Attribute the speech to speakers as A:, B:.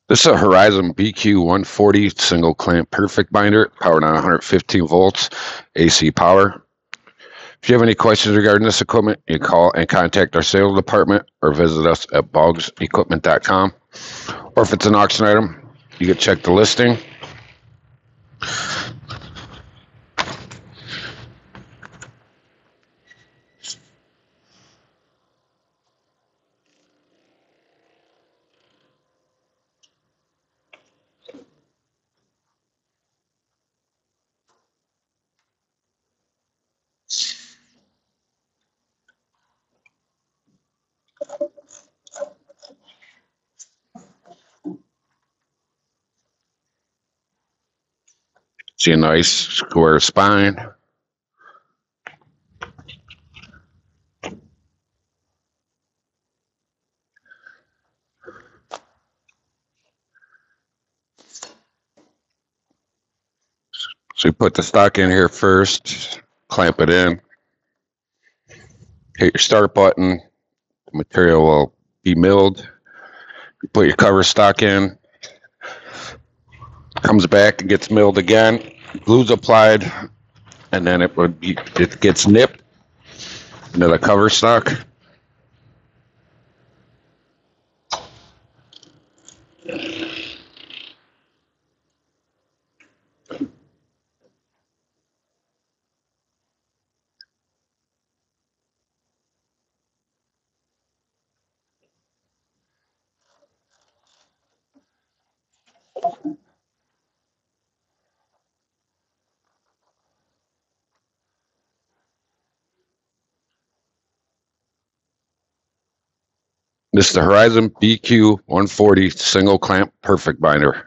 A: This is a Horizon BQ 140 single clamp perfect binder, powered on 115 volts AC power. If you have any questions regarding this equipment, you call and contact our sales department or visit us at boggsequipment.com. Or if it's an auction item, you can check the listing. See a nice square spine. So you put the stock in here first, clamp it in, hit your start button, the material will be milled. You put your cover stock in, comes back and gets milled again, glue's applied, and then it gets nipped into the cover stock. This is the Horizon BQ 140 single clamp perfect binder.